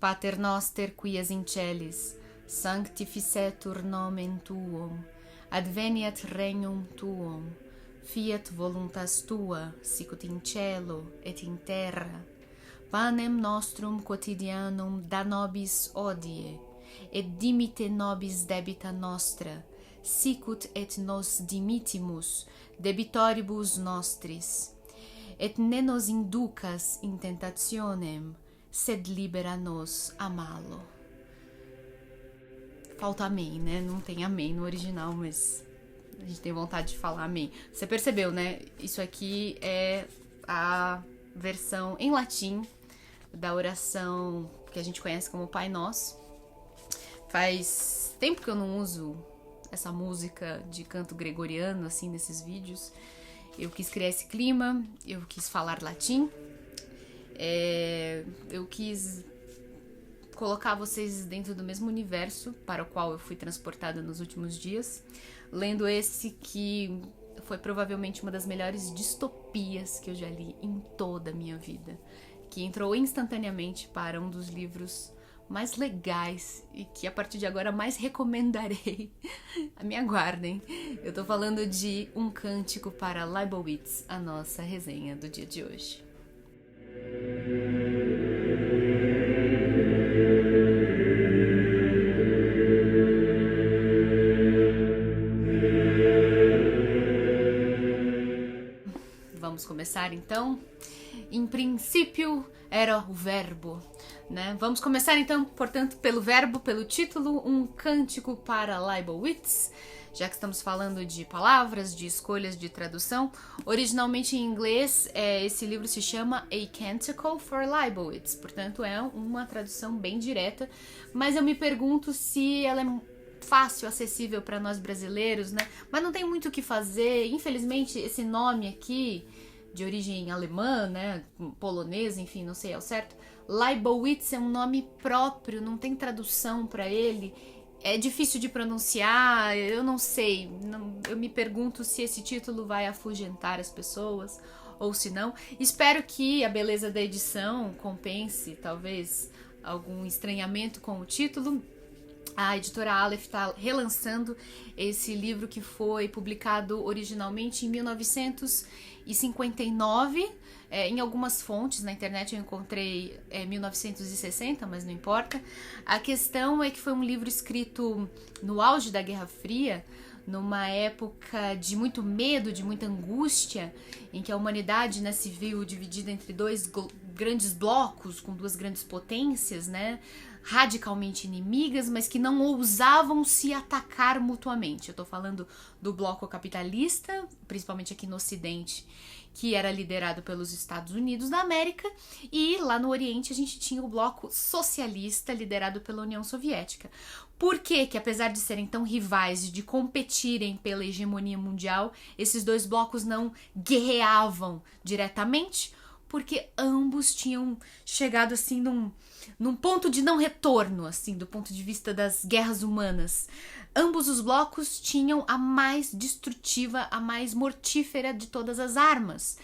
Pater noster qui es in celis, sanctificetur nomen tuum, adveniat regnum tuum, fiat voluntas tua, sicut in cielo et in terra. Panem nostrum quotidianum da nobis hodie, et dimite nobis debita nostra, sicut et nos dimittimus debitoribus nostris. Et ne nos inducas in tentationem, sed libera nos a malo. Falta amém, né? Não tem amém no original, mas a gente tem vontade de falar amém. Você percebeu, né? Isso aqui é a versão em latim da oração que a gente conhece como Pai Nosso. Faz tempo que eu não uso essa música de canto gregoriano, assim, nesses vídeos. Eu quis criar esse clima, eu quis falar latim, eu quis colocar vocês dentro do mesmo universo para o qual eu fui transportada nos últimos dias, lendo esse que foi provavelmente uma das melhores distopias que eu já li em toda a minha vida, que entrou instantaneamente para um dos livros mais legais e que a partir de agora mais recomendarei. Me aguardem. Eu tô falando de Um Cântico para Leibowitz, a nossa resenha do dia de hoje. Vamos começar então. Em princípio era o verbo, né? Vamos começar então, portanto, pelo verbo, pelo título, Um Cântico para Leibowitz, já que estamos falando de palavras, de escolhas de tradução. Originalmente em inglês, esse livro se chama A Canticle for Leibowitz, portanto é uma tradução bem direta, mas eu me pergunto se ela é fácil, acessível para nós brasileiros, né? Mas não tem muito o que fazer. Infelizmente, esse nome aqui, de origem alemã, né, polonesa, enfim, não sei ao certo, Leibowitz é um nome próprio, não tem tradução para ele, é difícil de pronunciar, eu não sei, eu me pergunto se esse título vai afugentar as pessoas ou se não. Espero que a beleza da edição compense, talvez, algum estranhamento com o título. A editora Aleph está relançando esse livro que foi publicado originalmente em 1959. Em algumas fontes na internet eu encontrei 1960, mas não importa. A questão é que foi um livro escrito no auge da Guerra Fria, numa época de muito medo, de muita angústia, em que a humanidade, né, se viu dividida entre dois grandes blocos, com duas grandes potências, né, radicalmente inimigas, mas que não ousavam se atacar mutuamente. Eu tô falando do bloco capitalista, principalmente aqui no Ocidente, que era liderado pelos Estados Unidos da América, e lá no Oriente a gente tinha o bloco socialista, liderado pela União Soviética. Por que que, apesar de serem tão rivais e de competirem pela hegemonia mundial, esses dois blocos não guerreavam diretamente? Porque ambos tinham chegado assim num ponto de não retorno, assim, do ponto de vista das guerras humanas. Ambos os blocos tinham a mais destrutiva, a mais mortífera de todas as armas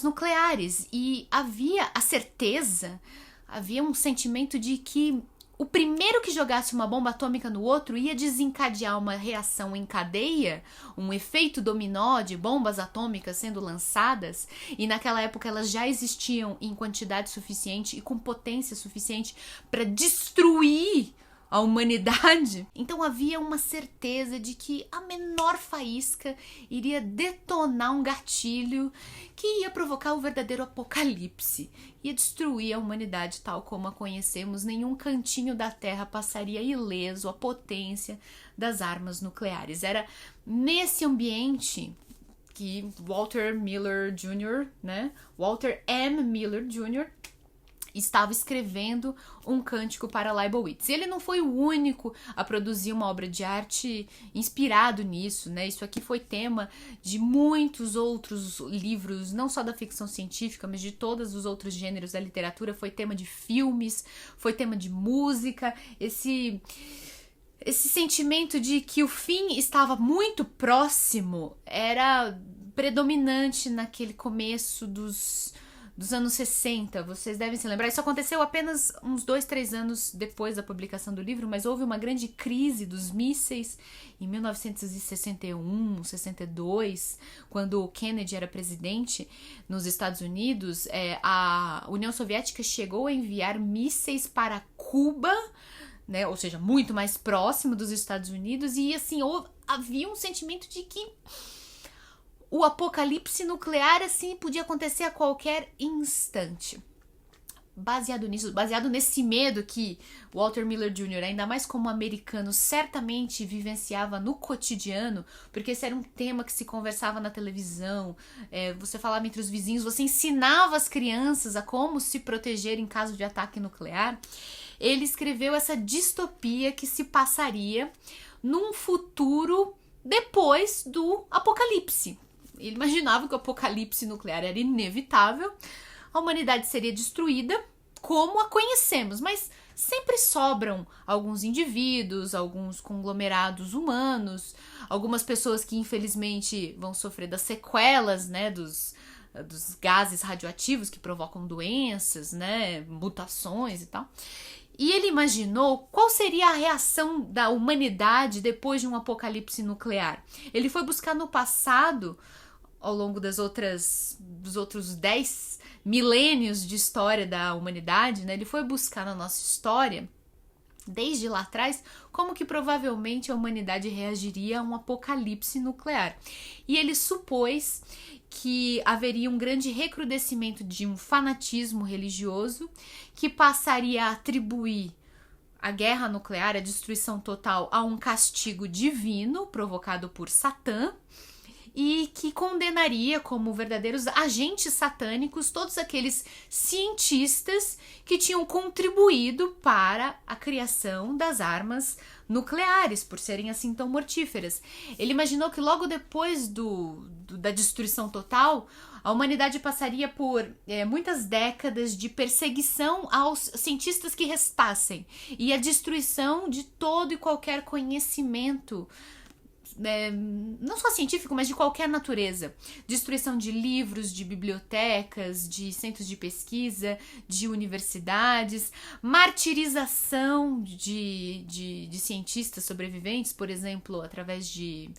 nucleares, e havia a certeza, havia um sentimento de que o primeiro que jogasse uma bomba atômica no outro ia desencadear uma reação em cadeia, um efeito dominó de bombas atômicas sendo lançadas, e naquela época elas já existiam em quantidade suficiente e com potência suficiente para destruir a humanidade. Então havia uma certeza de que a menor faísca iria detonar um gatilho que ia provocar o verdadeiro apocalipse, ia destruir a humanidade tal como a conhecemos. Nenhum cantinho da Terra passaria ileso à potência das armas nucleares. Era nesse ambiente que Walter Miller Jr., né? Walter M. Miller Jr., estava escrevendo Um Cântico para Leibowitz. Ele não foi o único a produzir uma obra de arte inspirado nisso, né? Isso aqui foi tema de muitos outros livros, não só da ficção científica, mas de todos os outros gêneros da literatura. Foi tema de filmes, foi tema de música. Esse sentimento de que o fim estava muito próximo era predominante naquele começo dos dos anos 60, vocês devem se lembrar. Isso aconteceu apenas uns 2, 3 anos depois da publicação do livro, mas houve uma grande crise dos mísseis em 1961, 62, quando o Kennedy era presidente nos Estados Unidos. A União Soviética chegou a enviar mísseis para Cuba, né, ou seja, muito mais próximo dos Estados Unidos, e assim, havia um sentimento de que o apocalipse nuclear assim podia acontecer a qualquer instante. Baseado nisso, baseado nesse medo que Walter Miller Jr., ainda mais como americano, certamente vivenciava no cotidiano, porque esse era um tema que se conversava na televisão, você falava entre os vizinhos, você ensinava as crianças a como se proteger em caso de ataque nuclear. Ele escreveu essa distopia que se passaria num futuro depois do apocalipse. Ele imaginava que o apocalipse nuclear era inevitável, a humanidade seria destruída como a conhecemos, mas sempre sobram alguns indivíduos, alguns conglomerados humanos, algumas pessoas que infelizmente vão sofrer das sequelas, né, dos gases radioativos que provocam doenças, né, mutações e tal. E ele imaginou qual seria a reação da humanidade depois de um apocalipse nuclear. Ele foi buscar no passado, ao longo dos outros 10 milênios de história da humanidade, né? Ele foi buscar na nossa história, desde lá atrás, como que provavelmente a humanidade reagiria a um apocalipse nuclear. E ele supôs que haveria um grande recrudescimento de um fanatismo religioso que passaria a atribuir a guerra nuclear, a destruição total, a um castigo divino provocado por Satã, e que condenaria como verdadeiros agentes satânicos todos aqueles cientistas que tinham contribuído para a criação das armas nucleares, por serem assim tão mortíferas. Ele imaginou que logo depois da destruição total, a humanidade passaria por muitas décadas de perseguição aos cientistas que restassem e a destruição de todo e qualquer conhecimento, não só científico, mas de qualquer natureza. Destruição de livros, de bibliotecas, de centros de pesquisa, de universidades, martirização de cientistas sobreviventes, por exemplo, através de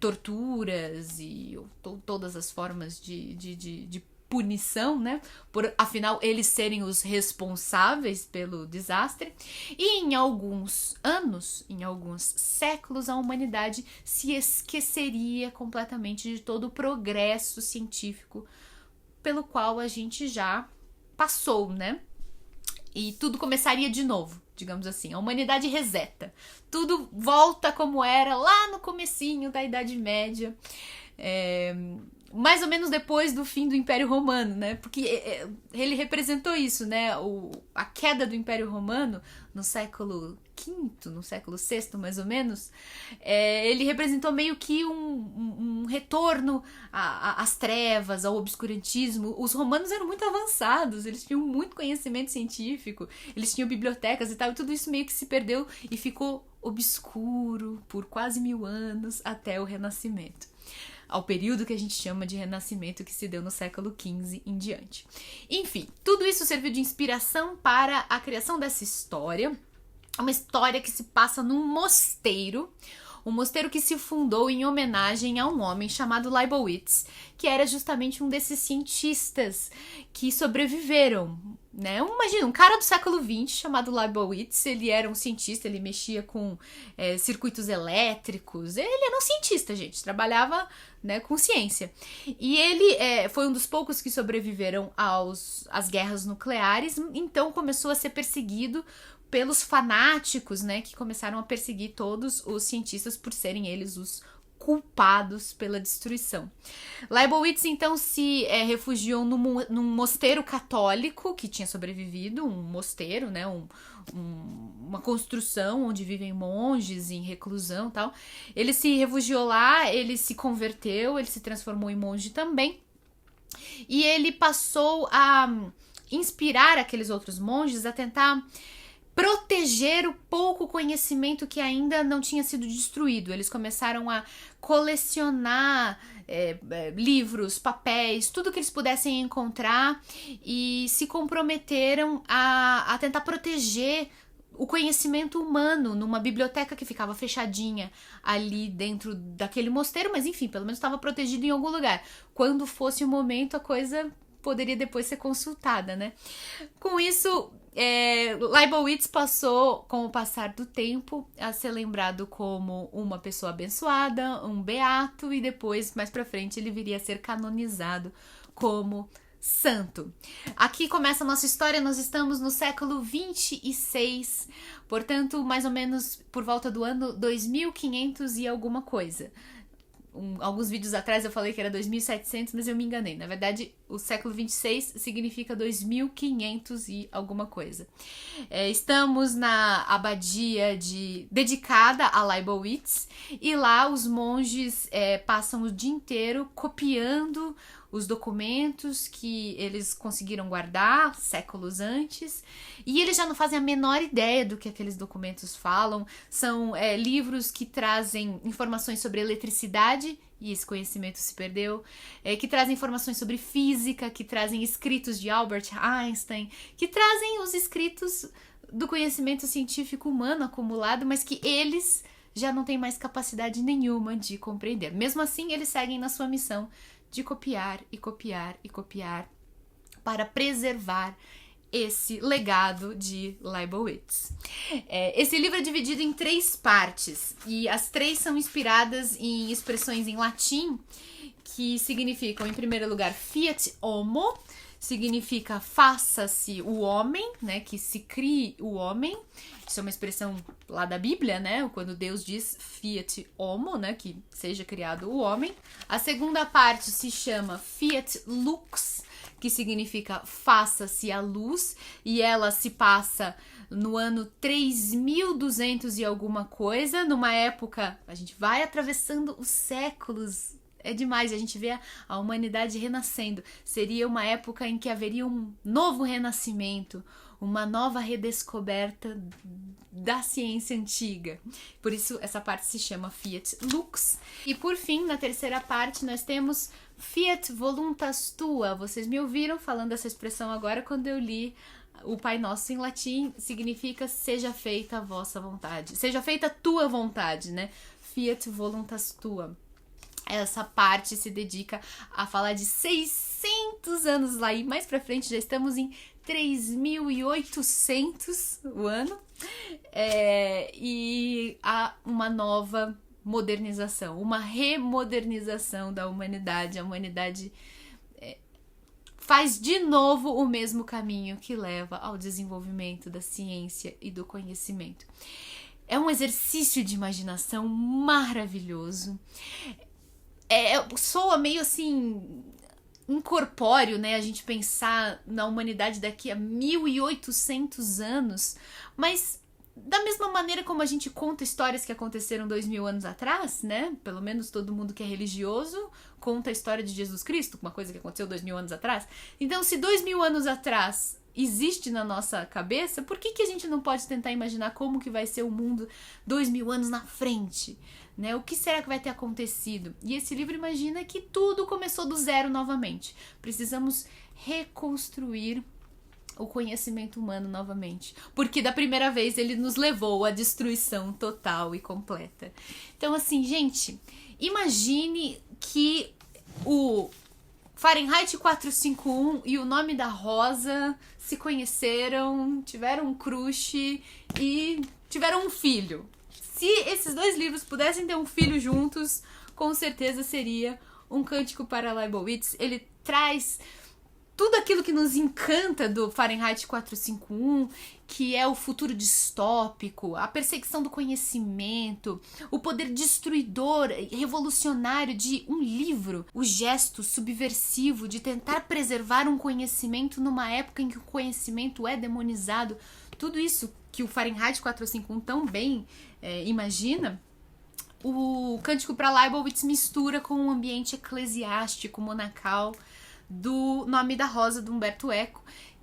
torturas e todas as formas de punição, né? Por afinal eles serem os responsáveis pelo desastre. E em alguns anos, em alguns séculos, a humanidade se esqueceria completamente de todo o progresso científico pelo qual a gente já passou, né? E tudo começaria de novo, digamos assim. A humanidade reseta. Tudo volta como era lá no comecinho da Idade Média. Mais ou menos depois do fim do Império Romano, né? Porque ele representou isso, né? A queda do Império Romano no século V, no século VI, mais ou menos, ele representou meio que um retorno às trevas, ao obscurantismo. Os romanos eram muito avançados, eles tinham muito conhecimento científico, eles tinham bibliotecas e tal, e tudo isso meio que se perdeu e ficou obscuro por quase 1000 anos até o Renascimento. Ao período que a gente chama de Renascimento, que se deu no século XV em diante. Enfim, tudo isso serviu de inspiração para a criação dessa história. Uma história que se passa num mosteiro, um mosteiro que se fundou em homenagem a um homem chamado Leibowitz, que era justamente um desses cientistas que sobreviveram, né? Imagina, um cara do século XX chamado Leibowitz, ele era um cientista, ele mexia com circuitos elétricos, ele era um cientista, gente, trabalhava, né, com ciência. E ele foi um dos poucos que sobreviveram às guerras nucleares, então começou a ser perseguido pelos fanáticos, né, que começaram a perseguir todos os cientistas por serem eles os culpados pela destruição. Leibowitz, então, se refugiou num mosteiro católico que tinha sobrevivido, um mosteiro, né, uma construção onde vivem monges em reclusão e tal. Ele se refugiou lá, ele se converteu, ele se transformou em monge também, e ele passou a inspirar aqueles outros monges a tentar proteger o pouco conhecimento que ainda não tinha sido destruído. Eles começaram a colecionar livros, papéis, tudo que eles pudessem encontrar e se comprometeram a tentar proteger o conhecimento humano numa biblioteca que ficava fechadinha ali dentro daquele mosteiro, mas enfim, pelo menos estava protegido em algum lugar. Quando fosse o momento, a coisa poderia depois ser consultada, né? Com isso, Leibowitz passou, com o passar do tempo, a ser lembrado como uma pessoa abençoada, um beato, e depois, mais pra frente, ele viria a ser canonizado como santo. Aqui começa a nossa história, nós estamos no século 26, portanto, mais ou menos por volta do ano 2500 e alguma coisa. Alguns vídeos atrás eu falei que era 2700, mas eu me enganei. Na verdade, o século 26 significa 2500 e alguma coisa. Estamos na abadia dedicada a Leibowitz, e lá os monges passam o dia inteiro copiando os documentos que eles conseguiram guardar séculos antes, e eles já não fazem a menor ideia do que aqueles documentos falam. São livros que trazem informações sobre eletricidade, e esse conhecimento se perdeu, que trazem informações sobre física, que trazem escritos de Albert Einstein, que trazem os escritos do conhecimento científico humano acumulado, mas que eles já não têm mais capacidade nenhuma de compreender. Mesmo assim, eles seguem na sua missão de copiar e copiar e copiar para preservar esse legado de Leibowitz. Esse livro é dividido em 3 partes, e as 3 são inspiradas em expressões em latim que significam, em primeiro lugar, fiat homo, significa faça-se o homem, né, que se crie o homem. Isso é uma expressão lá da Bíblia, né, quando Deus diz fiat homo, né, que seja criado o homem. A segunda parte se chama fiat lux, que significa faça-se a luz, e ela se passa no ano 3200 e alguma coisa, numa época, a gente vai atravessando os séculos. É demais, a gente vê a humanidade renascendo. Seria uma época em que haveria um novo renascimento, uma nova redescoberta da ciência antiga. Por isso, essa parte se chama Fiat Lux. E por fim, na terceira parte, nós temos Fiat Voluntas Tua. Vocês me ouviram falando essa expressão agora quando eu li o Pai Nosso em latim. Significa seja feita a vossa vontade. Seja feita a tua vontade, né? Fiat Voluntas Tua. Essa parte se dedica a falar de 600 anos lá, e mais pra frente já estamos em 3800 o ano, e há uma nova modernização, uma remodernização da humanidade. A humanidade faz de novo o mesmo caminho que leva ao desenvolvimento da ciência e do conhecimento. É um exercício de imaginação maravilhoso. Soa meio assim incorpóreo, né, a gente pensar na humanidade daqui a 1800 anos, mas da mesma maneira como a gente conta histórias que aconteceram 2000 anos atrás, né, pelo menos todo mundo que é religioso conta a história de Jesus Cristo, uma coisa que aconteceu 2000 anos atrás. Então, se 2000 anos atrás existe na nossa cabeça, por que a gente não pode tentar imaginar como que vai ser o mundo 2000 anos na frente? Né? O que será que vai ter acontecido? E esse livro imagina que tudo começou do zero novamente. Precisamos reconstruir o conhecimento humano novamente, porque da primeira vez ele nos levou à destruição total e completa. Então, assim, gente, imagine que o Fahrenheit 451 e o Nome da Rosa se conheceram, tiveram um crush e tiveram um filho. Se esses 2 livros pudessem ter um filho juntos, com certeza seria Um Cântico para Leibowitz. Ele traz tudo aquilo que nos encanta do Fahrenheit 451, que é o futuro distópico, a perseguição do conhecimento, o poder destruidor e revolucionário de um livro, o gesto subversivo de tentar preservar um conhecimento numa época em que o conhecimento é demonizado. Tudo isso que o Fahrenheit 451 tão bem imagina, o Cântico para Leibowitz mistura com um ambiente eclesiástico, monacal, do Nome da Rosa, do Humberto Eco,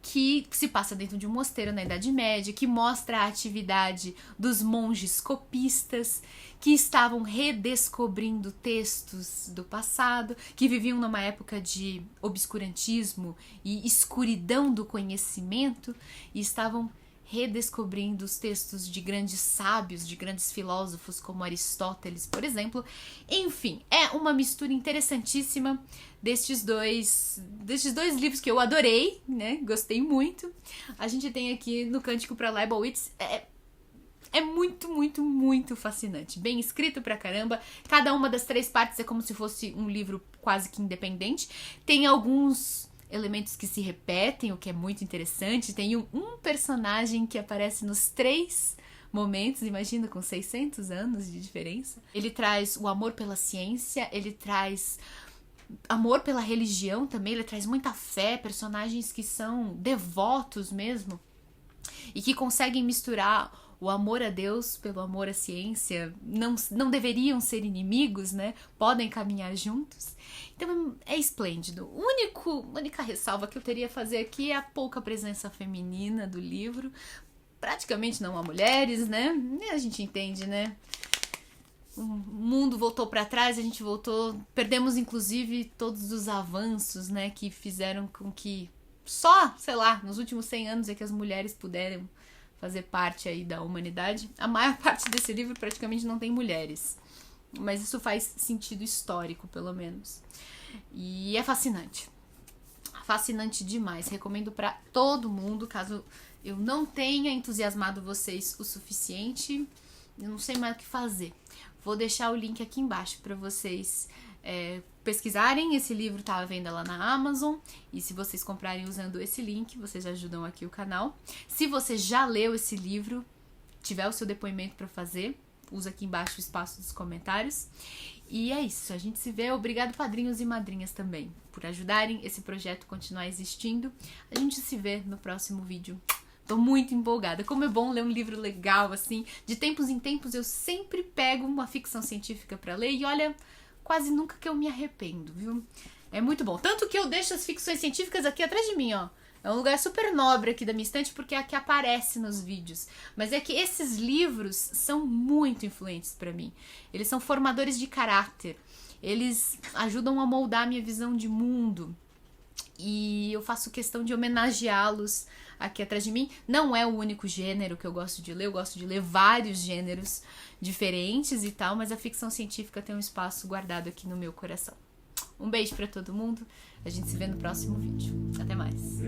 que se passa dentro de um mosteiro na Idade Média, que mostra a atividade dos monges copistas, que estavam redescobrindo textos do passado, que viviam numa época de obscurantismo e escuridão do conhecimento, e estavam redescobrindo os textos de grandes sábios, de grandes filósofos como Aristóteles, por exemplo. Enfim, é uma mistura interessantíssima destes dois livros que eu adorei, né? Gostei muito. A gente tem aqui no Cântico para Leibowitz, é muito, muito, muito fascinante. Bem escrito pra caramba. Cada uma das 3 partes é como se fosse um livro quase que independente. Tem alguns elementos que se repetem, o que é muito interessante. Tem um personagem que aparece nos 3 momentos, imagina, com 600 anos de diferença. Ele traz o amor pela ciência, ele traz amor pela religião também, ele traz muita fé, personagens que são devotos mesmo e que conseguem misturar o amor a Deus pelo amor à ciência. Não deveriam ser inimigos, né? Podem caminhar juntos. Então é esplêndido. Única ressalva que eu teria a fazer aqui é a pouca presença feminina do livro. Praticamente não há mulheres, né? A gente entende, né? O mundo voltou para trás, a gente voltou... Perdemos, inclusive, todos os avanços, né? Que fizeram com que só, sei lá, nos últimos 100 anos é que as mulheres puderam fazer parte aí da humanidade. A maior parte desse livro praticamente não tem mulheres. Mas isso faz sentido histórico, pelo menos. E é fascinante. Fascinante demais. Recomendo pra todo mundo, caso eu não tenha entusiasmado vocês o suficiente. Eu não sei mais o que fazer. Vou deixar o link aqui embaixo pra vocês pesquisarem. Esse livro tá à venda lá na Amazon. E se vocês comprarem usando esse link, vocês ajudam aqui o canal. Se você já leu esse livro, tiver o seu depoimento pra fazer, usa aqui embaixo o espaço dos comentários. E é isso, a gente se vê. Obrigado, padrinhos e madrinhas, também, por ajudarem esse projeto a continuar existindo. A gente se vê no próximo vídeo. Tô muito empolgada. Como é bom ler um livro legal, assim. De tempos em tempos eu sempre pego uma ficção científica pra ler e olha, quase nunca que eu me arrependo, viu? É muito bom. Tanto que eu deixo as ficções científicas aqui atrás de mim, ó. É um lugar super nobre aqui da minha estante porque é a que aparece nos vídeos. Mas é que esses livros são muito influentes pra mim. Eles são formadores de caráter. Eles ajudam a moldar a minha visão de mundo. E eu faço questão de homenageá-los aqui atrás de mim. Não é o único gênero que eu gosto de ler. Eu gosto de ler vários gêneros diferentes e tal. Mas a ficção científica tem um espaço guardado aqui no meu coração. Um beijo pra todo mundo. A gente se vê no próximo vídeo. Até mais.